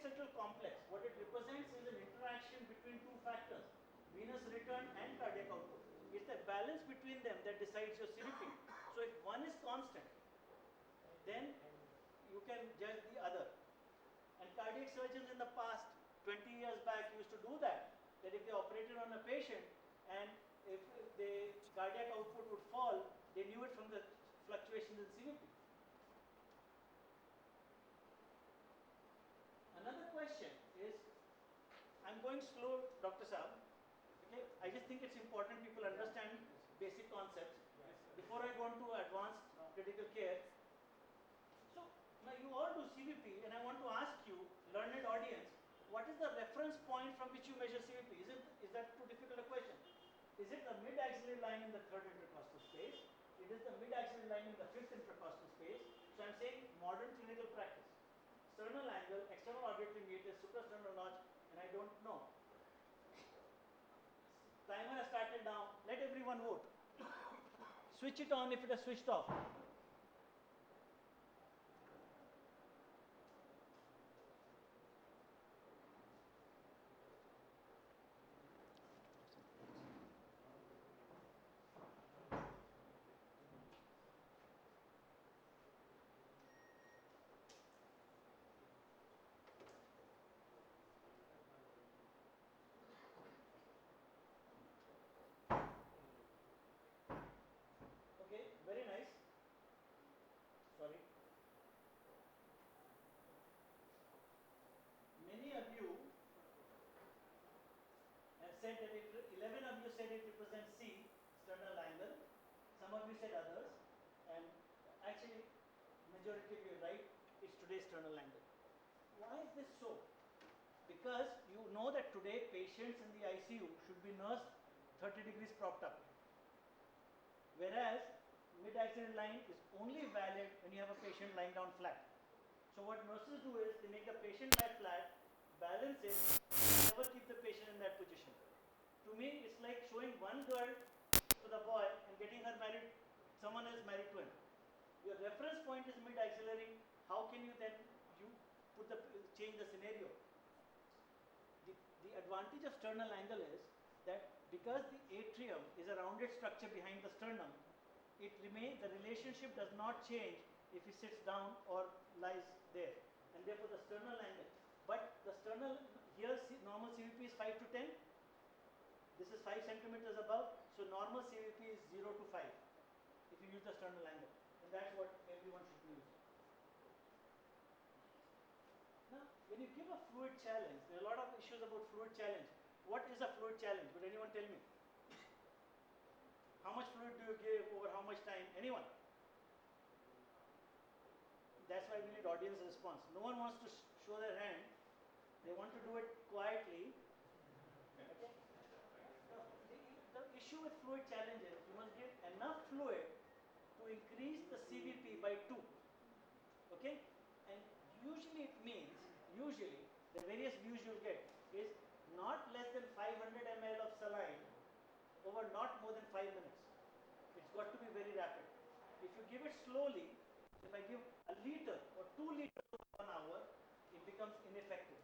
central complex, what it represents is an interaction between two factors, venous return and cardiac output. It's the balance between them that decides your CVP. So if one is constant, then you can judge the other. And cardiac surgeons in the past, 20 years back, used to do that if they operated on a patient and if the cardiac output would fall, they knew it from the fluctuations in CVP. Another question is, I'm going slow, Dr. Saab. Okay, I just think it's important people understand basic concepts before I go on to advanced critical care. So now you all do CVP, and I want to ask you, learned audience, what is the reference point from which you measure CVP? Is that too difficult a question? Is it the mid-axillary line in the third intercostal space? It is the mid-axillary line in the fifth intercostal space. So I'm saying modern clinical practice. Sternal angle, external auditory meatus, suprasternal notch, and I don't know. Timer has started now. Let everyone vote. Switch it on if it has switched off. Okay, very nice. Sorry. Many of you have said that 11 of you said it represents C, sternal angle. Some of you said others. And actually, majority of you are right. It's today's sternal angle. Why is this so? Because you know that today patients in the ICU should be nursed 30 degrees propped up. Whereas mid-axillary line is only valid when you have a patient lying down flat. So what nurses do is they make the patient lie flat, balance it, and never keep the patient in that position. To me, it's like showing one girl to the boy and getting her married, someone else married to him. Your reference point is mid-axillary. How can you then change the scenario? The advantage of sternal angle is that because the atrium is a rounded structure behind the sternum, the relationship does not change if he sits down or lies there, and therefore the sternal angle. But the sternal, here normal CVP is 5 to 10. This is 5 centimeters above, so normal CVP is 0 to 5 if you use the sternal angle, and that's what everyone should use. Now, when you give a fluid challenge, there are a lot of issues about fluid challenge. What is a fluid challenge? Would anyone tell me? How much fluid do you give over how much time? Anyone? That's why we need audience response. No one wants to show their hand. They want to do it quietly. Okay? The issue with fluid challenge is you must give enough fluid to increase the CVP by 2. Okay? And usually it means, the various views you'll get is not less than 500 ml of saline over not more than 5 minutes. It's got to be very rapid. If you give it slowly, if I give a liter or 2 liters over 1 hour, it becomes ineffective.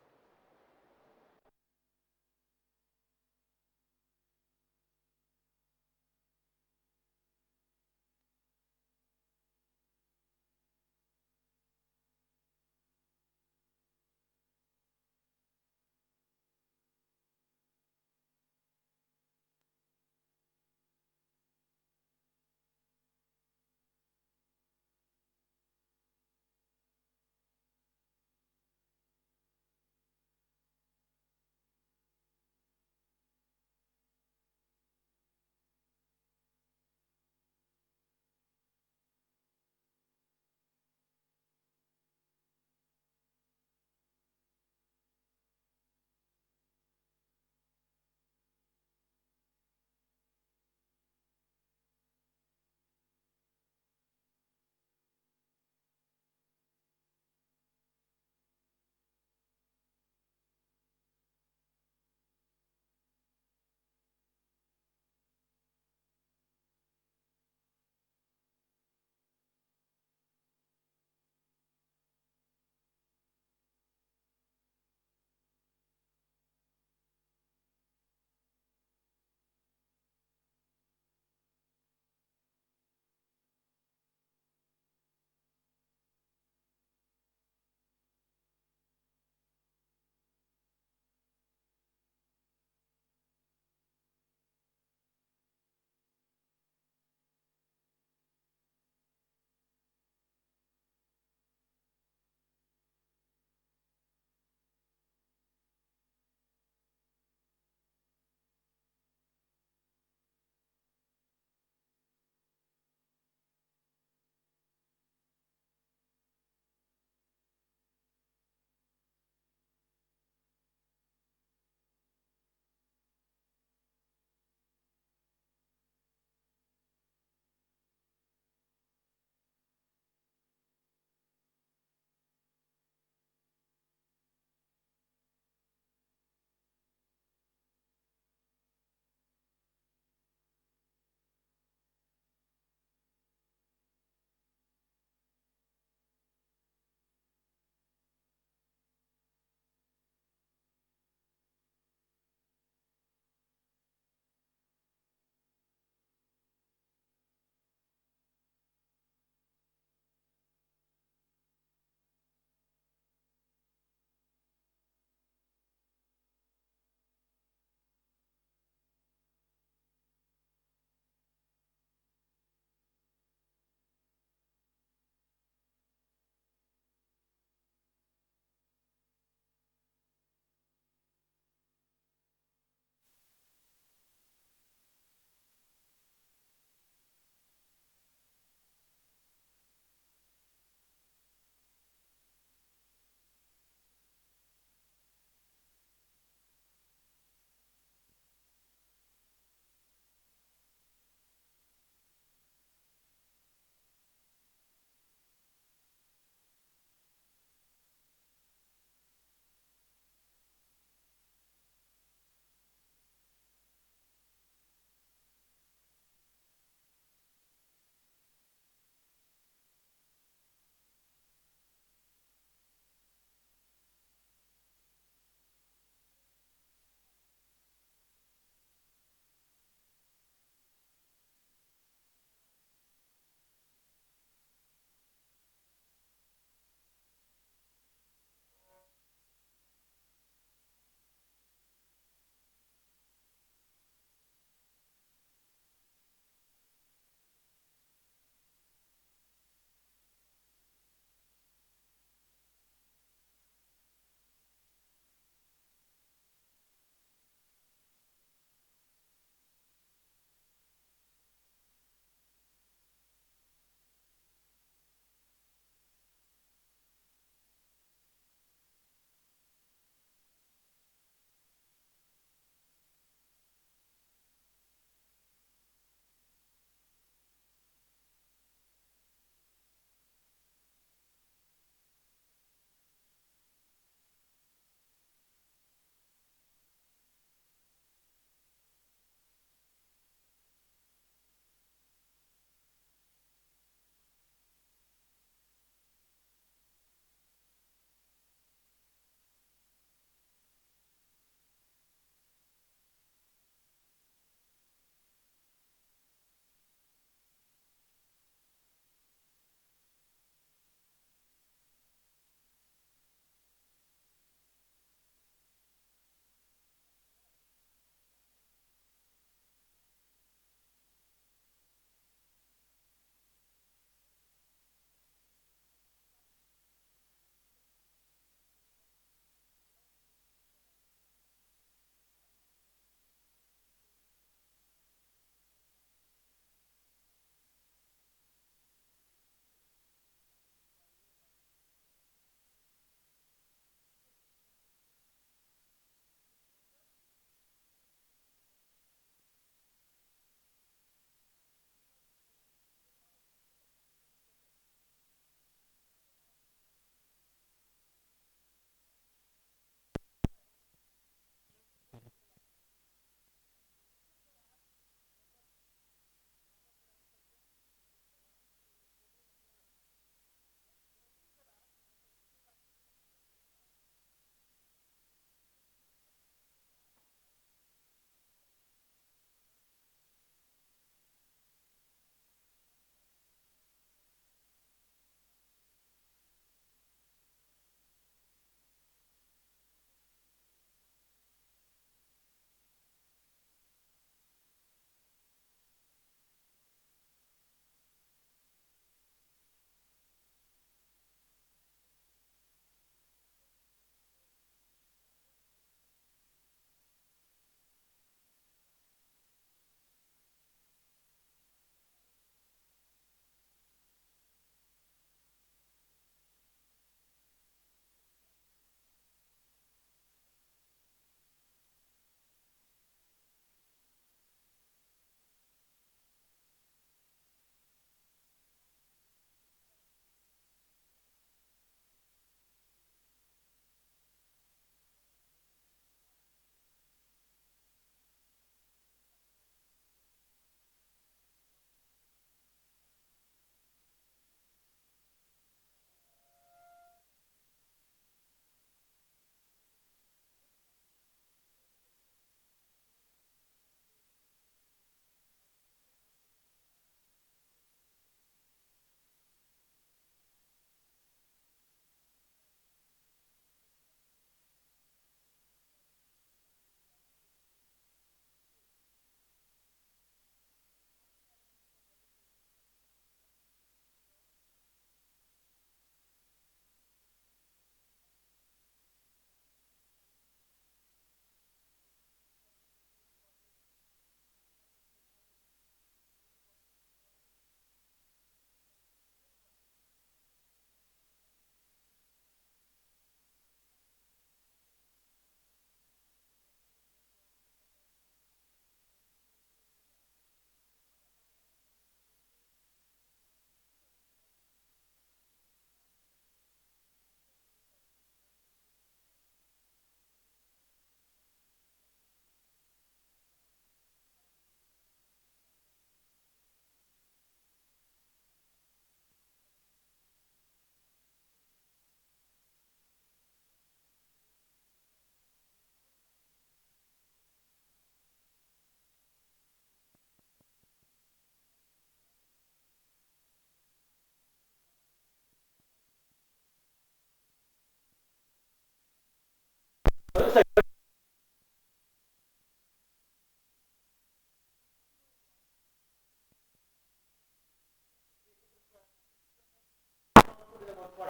40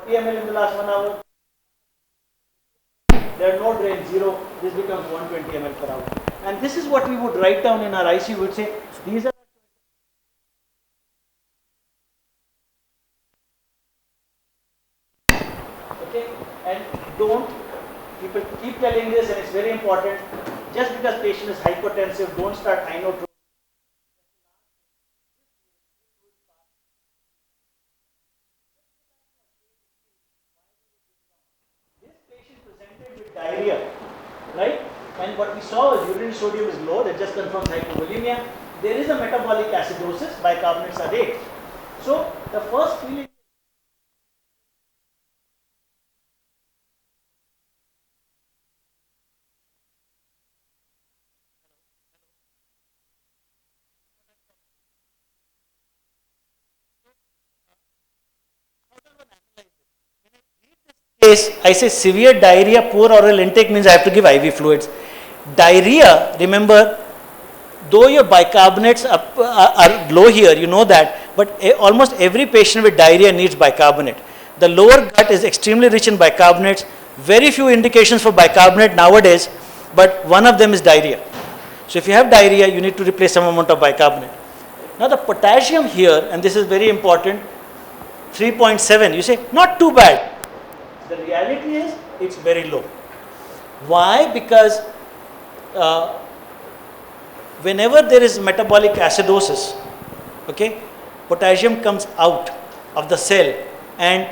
ml in the last 1 hour. There are no drains, zero. This becomes 120 ml per hour. And this is what we would write down in our IC. We would say these are. Okay, and don't. People keep telling this, and it's very important. Just because patient is hypertensive, don't start inotropic. This patient presented with diarrhea, right? And what we saw is urine sodium is low. That just confirms hypovolemia. There is a metabolic acidosis. Bicarbonates are 8. So the first feeling. Case, I say severe diarrhea, poor oral intake means I have to give IV fluids. Diarrhea, remember, though your bicarbonates are low here, you know that, but almost every patient with diarrhea needs bicarbonate. The lower gut is extremely rich in bicarbonates. Very few indications for bicarbonate nowadays, but one of them is diarrhea. So if you have diarrhea, you need to replace some amount of bicarbonate. Now the potassium here, and this is very important, 3.7, you say, not too bad. The reality is, it's very low. Why? Because whenever there is metabolic acidosis, okay, potassium comes out of the cell and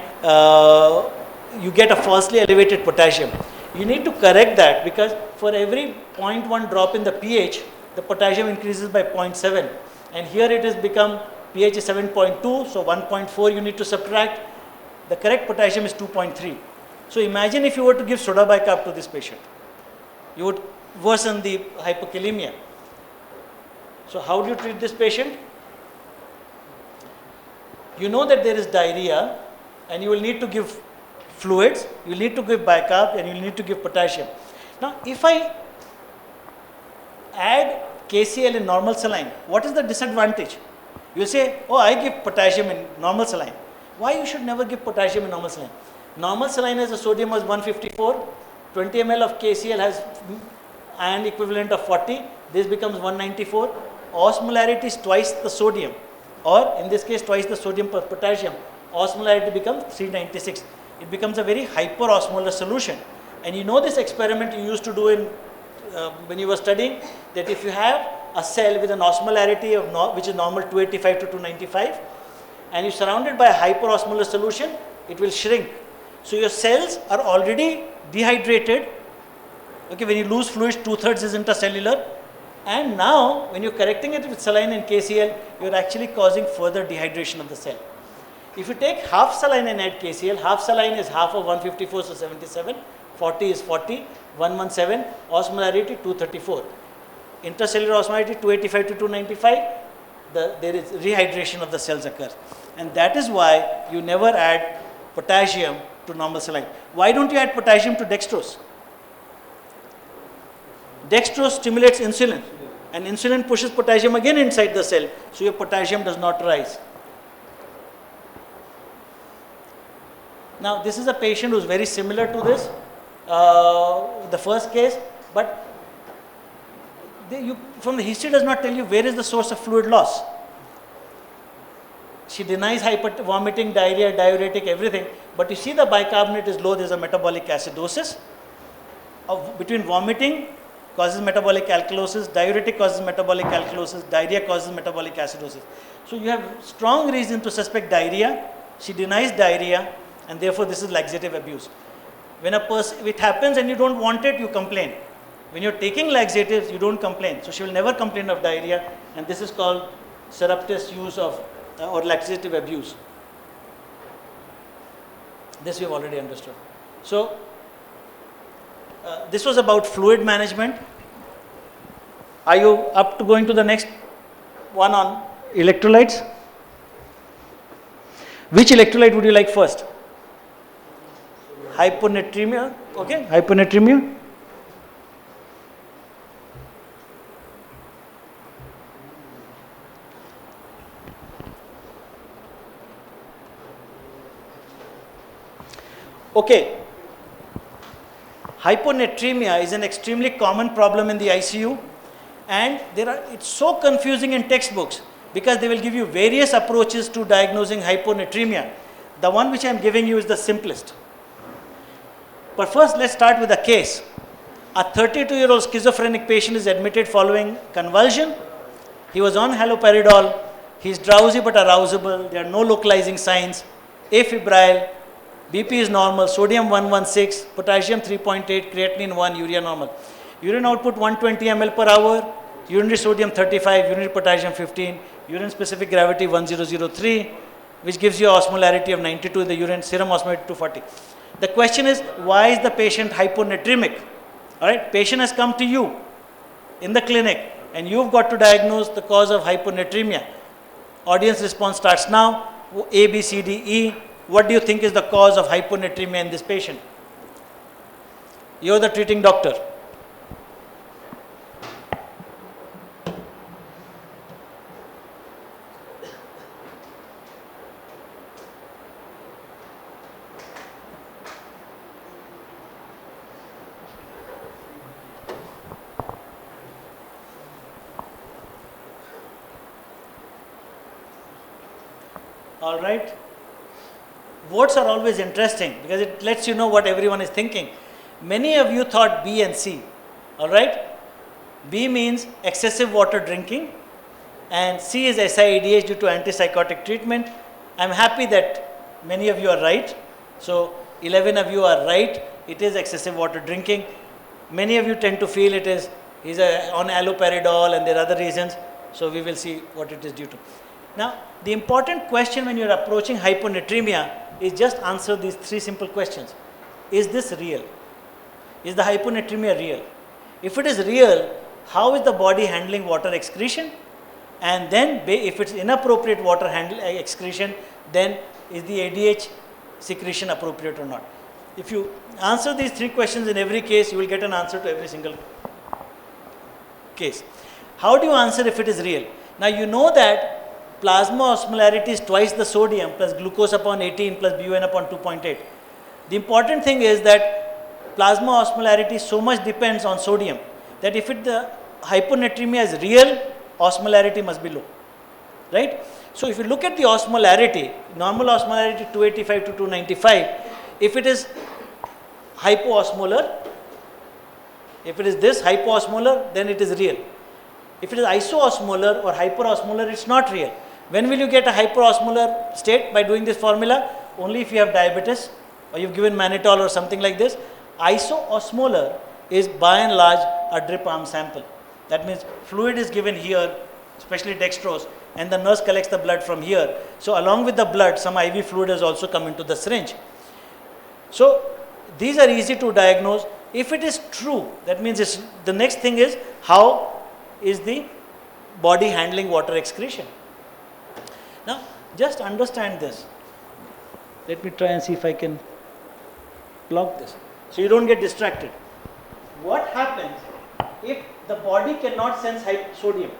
you get a falsely elevated potassium. You need to correct that because for every 0.1 drop in the pH, the potassium increases by 0.7. And here it has become pH is 7.2, so 1.4 you need to subtract. The correct potassium is 2.3. So imagine if you were to give soda bicarb to this patient, you would worsen the hypokalemia. So how do you treat this patient? You know that there is diarrhea and you will need to give fluids, you will need to give bicarb and you will need to give potassium. Now if I add KCl in normal saline, what is the disadvantage? You say, oh, I give potassium in normal saline. Why you should never give potassium in normal saline? Normal saline has a sodium was 154, 20 ml of KCl has ion equivalent of 40, this becomes 194. Osmolarity is twice the sodium, or in this case twice the sodium per potassium. Osmolarity becomes 396. It becomes a very hyperosmolar solution. And you know this experiment you used to do in when you were studying, that if you have a cell with an osmolarity of which is normal 285 to 295 and you surround it by a hyperosmolar solution, it will shrink. So your cells are already dehydrated. Okay, when you lose fluids, 2/3 is intercellular. And now, when you're correcting it with saline and KCl, you're actually causing further dehydration of the cell. If you take half saline and add KCl, half saline is half of 154, so 77. 40 is 40, 117, osmolarity 234. Intercellular osmolarity 285 to 295, there is rehydration of the cells occurs. And that is why you never add potassium to normal saline. Why don't you add potassium to dextrose? Dextrose stimulates insulin and insulin pushes potassium again inside the cell, so your potassium does not rise. Now this is a patient who is very similar to this, the first case, but from the history does not tell you where is the source of fluid loss. She denies vomiting, diarrhea, diuretic, everything, but you see the bicarbonate is low, there is a metabolic acidosis. Between vomiting causes metabolic alkalosis, diuretic causes metabolic alkalosis, diarrhea causes metabolic acidosis. So you have strong reason to suspect diarrhea. She denies diarrhea and therefore this is laxative abuse. When a person, it happens and you don't want it, you complain. When you're taking laxatives, you don't complain. So she will never complain of diarrhea, and this is called surreptitious use of or laxative abuse. This we have already understood. So this was about fluid management. Are you up to going to the next one on electrolytes? Which electrolyte would you like first? Hyponatremia, okay, hyponatremia. Okay. Hyponatremia is an extremely common problem in the ICU, and it's so confusing in textbooks because they will give you various approaches to diagnosing hyponatremia. The one which I am giving you is the simplest. But first, let's start with a case. A 32-year-old schizophrenic patient is admitted following convulsion. He was on haloperidol. He is drowsy but arousable. There are no localizing signs. Afebrile. BP is normal. Sodium 116, potassium 3.8, creatinine 1, urea normal. Urine output 120 ml per hour. Urinary sodium 35, urinary potassium 15, urine specific gravity 1003, which gives you osmolarity of 92 in the urine, serum osmolarity 240. The question is, why is the patient hyponatremic? All right, patient has come to you in the clinic and you've got to diagnose the cause of hyponatremia. Audience response starts now. A, B, C, D, E. What do you think is the cause of hyponatremia in this patient? You're the treating doctor. All right. Votes are always interesting because it lets you know what everyone is thinking. Many of you thought B and C. All right. B means excessive water drinking, and C is SIADH due to antipsychotic treatment. I'm happy that many of you are right. So 11 of you are right. It is excessive water drinking. Many of you tend to feel it is he's on alloperidol and there are other reasons. So we will see what it is due to. Now, the important question when you're approaching hyponatremia is just answer these three simple questions. Is this real? Is the hyponatremia real? If it is real, how is the body handling water excretion? And then if it's inappropriate water excretion, then is the ADH secretion appropriate or not? If you answer these three questions in every case, you will get an answer to every single case. How do you answer if it is real? Now you know that plasma osmolarity is twice the sodium plus glucose upon 18 plus BUN upon 2.8. The important thing is that plasma osmolarity so much depends on sodium that if the hyponatremia is real, osmolarity must be low, right? So if you look at the osmolarity, normal osmolarity 285 to 295, if it is hypoosmolar, if it is this hypoosmolar, then it is real. If it is isoosmolar or hyperosmolar, it's not real. When will you get a hyperosmolar state? By doing this formula, only if you have diabetes or you've given mannitol or something like this. Isoosmolar is by and large a drip arm sample. That means fluid is given here, especially dextrose, and the nurse collects the blood from here. So along with the blood, some IV fluid has also come into the syringe. So these are easy to diagnose. If it is true, that means the next thing is how is the body handling water excretion. Now, just understand this. Let me try and see if I can block this, so you don't get distracted. What happens if the body cannot sense sodium?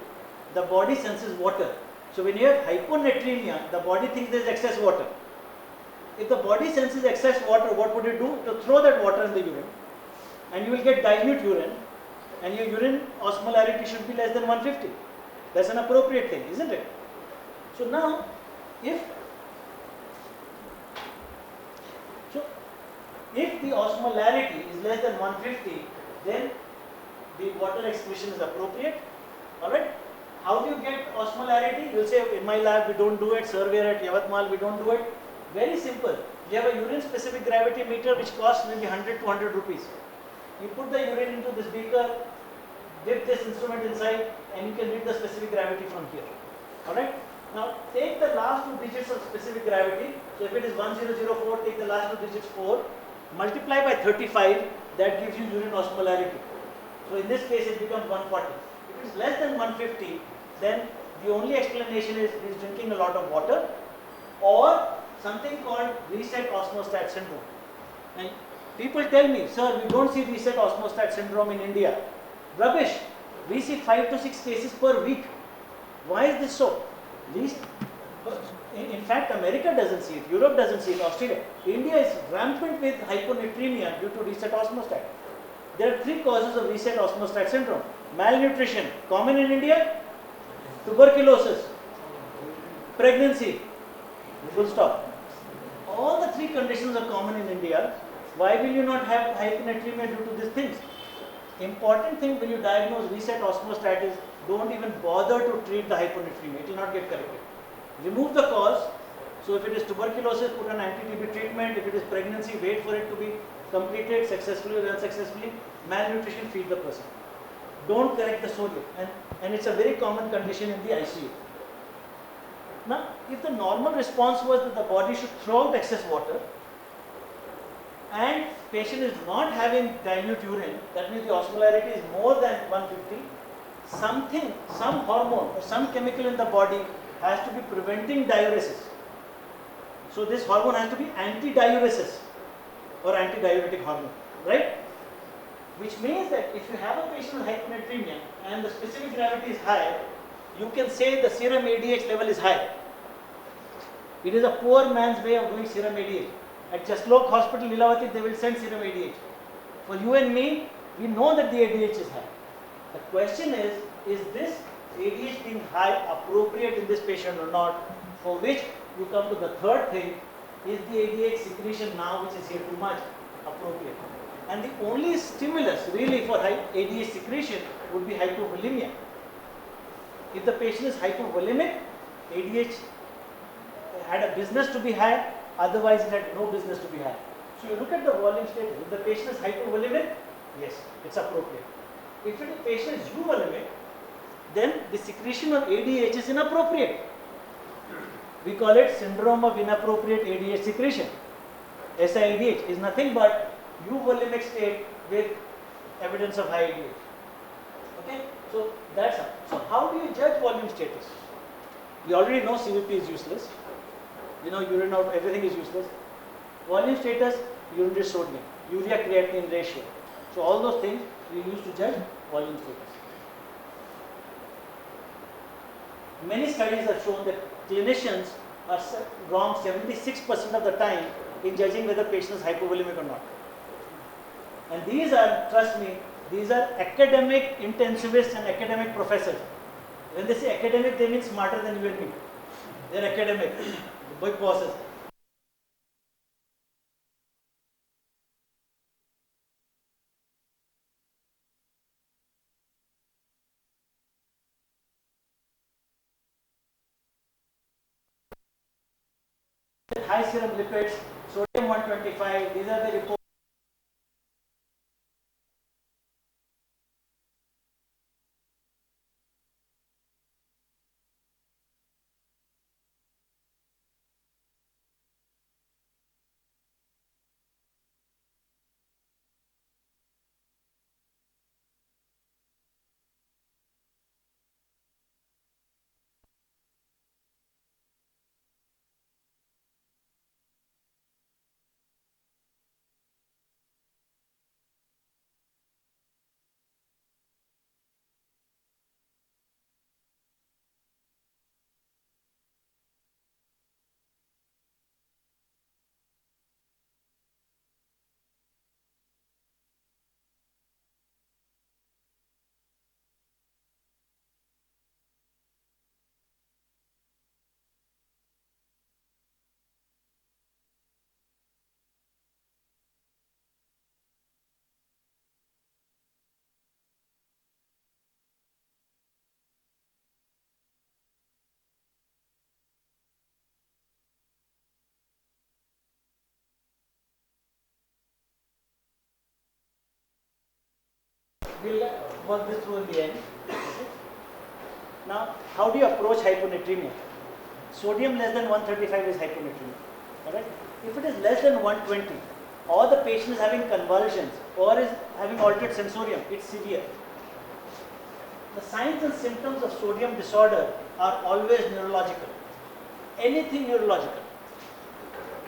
The body senses water. So when you have hyponatremia, the body thinks there is excess water. If the body senses excess water, what would you do? To throw that water in the urine, and you will get dilute urine, and your urine osmolarity should be less than 150. That's an appropriate thing, isn't it? So now, if the osmolarity is less than 150, then the water excretion is appropriate. Alright? How do you get osmolarity? You'll say, in my lab we don't do it, surveyor at Yavatmal we don't do it. Very simple. You have a urine specific gravity meter which costs maybe 100 to 100 rupees. You put the urine into this beaker, dip this instrument inside, and you can read the specific gravity from here. Alright? Now take the last two digits of specific gravity. So if it is 1004, take the last two digits 4, multiply by 35, that gives you urine osmolarity. So in this case it becomes 140. If it is less than 150, then the only explanation is he is drinking a lot of water or something called reset osmostat syndrome. And people tell me, sir, we don't see reset osmostat syndrome in India. Rubbish. We see 5 to 6 cases per week. Why is this so? In fact, America doesn't see it, Europe doesn't see it, Australia. India is rampant with hyponatremia due to reset osmostat. There are three causes of reset osmostat syndrome. Malnutrition, common in India. Tuberculosis, pregnancy, full stop. All the three conditions are common in India. Why will you not have hyponatremia due to these things? Important thing when you diagnose reset osmostat is don't even bother to treat the hyponatremia. It will not get corrected. Remove the cause. So if it is tuberculosis, put an anti-TB treatment. If it is pregnancy, wait for it to be completed successfully or unsuccessfully. Malnutrition, feed the person. Don't correct the sodium. And it's a very common condition in the ICU. Now, if the normal response was that the body should throw out excess water and patient is not having dilute urine, that means the osmolarity is more than 150, some hormone or some chemical in the body has to be preventing diuresis. So this hormone has to be anti-diuresis or anti-diuretic hormone, right? Which means that if you have a patient with hyponatremia and the specific gravity is high, you can say the serum ADH level is high. It is a poor man's way of doing serum ADH. At Chowk Hospital, Lilavati, they will send serum ADH. For you and me, we know that the ADH is high. The question is this ADH being high appropriate in this patient or not? For which you come to the third thing, is the ADH secretion now, which is here too much, appropriate? And the only stimulus really for high ADH secretion would be hypovolemia. If the patient is hypovolemic, ADH had a business to be had, otherwise it had no business to be had. So you look at the volume status. If the patient is hypovolemic, yes, it's appropriate. If the patient is euvolemic, then the secretion of ADH is inappropriate. We call it syndrome of inappropriate ADH secretion. SIADH is nothing but euvolemic state with evidence of high ADH. Okay, so that's how. So how do you judge volume status? We already know CVP is useless. We know urine out, everything is useless. Volume status, urinary sodium, urea creatinine ratio. So all those things we use to judge volume status. Many studies have shown that clinicians are wrong 76% of the time in judging whether patient is hypovolemic or not. And these are, trust me, these are academic intensivists and academic professors. When they say academic, they mean smarter than you and me. They are academic, big bosses. High serum lipids, sodium 125, these are the reports. We'll work this through in the end. Okay. Now, how do you approach hyponatremia? Sodium less than 135 is hyponatremia. Alright? If it is less than 120, or the patient is having convulsions, or is having altered sensorium, it's severe. The signs and symptoms of sodium disorder are always neurological. Anything neurological.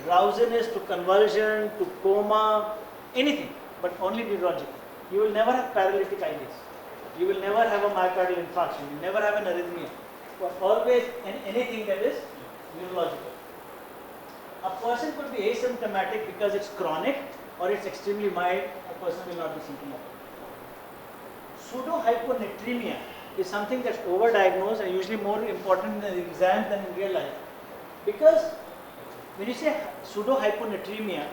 Drowsiness to convulsion to coma, anything, but only neurological. You will never have paralytic ideas. You will never have a myocardial infarction. You never have an arrhythmia. But always anything that is neurological. A person could be asymptomatic because it's chronic, or it's extremely mild, a person will not be symptomatic. Pseudo-hyponatremia is something that's overdiagnosed and usually more important in the exam than in real life. Because when you say pseudo-hyponatremia,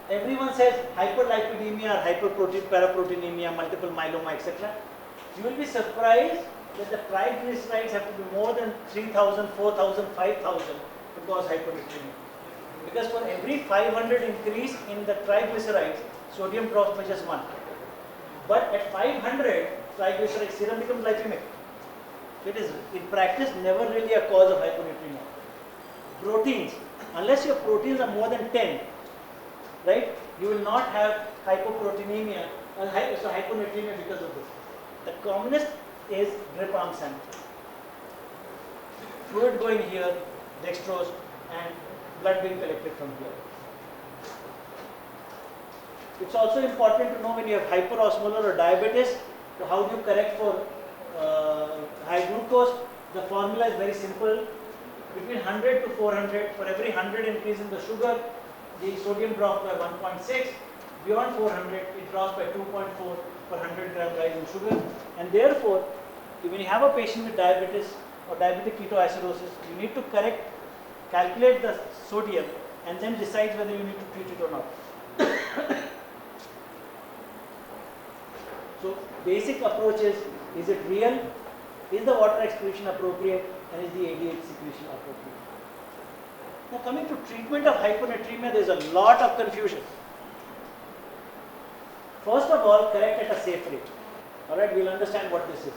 everyone says hyperlipidemia or hyperprotein, multiple myeloma, etc. You will be surprised that the triglycerides have to be more than 3,000, 4,000, 5,000 to cause hyponatremia. Because for every 500 increase in the triglycerides, sodium drops by just 1. But at 500, triglyceride serum becomes lipemic. So it is in practice never really a cause of hyponatremia. Proteins, unless your proteins are more than 10, right, you will not have hypoproteinemia or hyponatremia because of this. The commonest is drip arm sample. Fluid going here, dextrose, and blood being collected from here. It's also important to know when you have hyperosmolar or diabetes, so how do you correct for high glucose? The formula is very simple. Between 100 to 400, for every 100 increase in the sugar, the sodium drops by 1.6. Beyond 400, it drops by 2.4 per 100 gram rise in sugar. And therefore, when you have a patient with diabetes or diabetic ketoacidosis, you need to calculate the sodium and then decide whether you need to treat it or not. So, basic approach is it real? Is the water excretion appropriate? And is the ADH secretion appropriate? Now, coming to treatment of hyponatremia, there is a lot of confusion. First of all, correct at a safe rate. Alright, we'll understand what this is.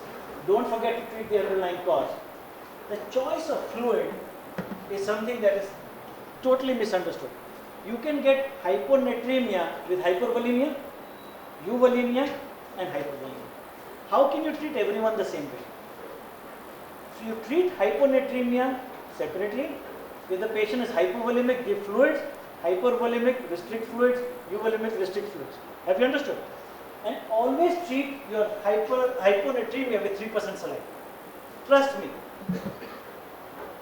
Don't forget to treat the underlying cause. The choice of fluid is something that is totally misunderstood. You can get hyponatremia with hypervolemia, euvolemia, and hypervolemia. How can you treat everyone the same way? So you treat hyponatremia separately. If the patient is hypovolemic, give fluids, hypervolemic, restrict fluids, euvolemic, restrict fluids. Have you understood? And always treat your hyponatremia with 3% saline. Trust me.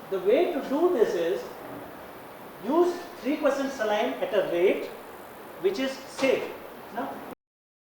The way to do this is use 3% saline at a rate which is safe. Now,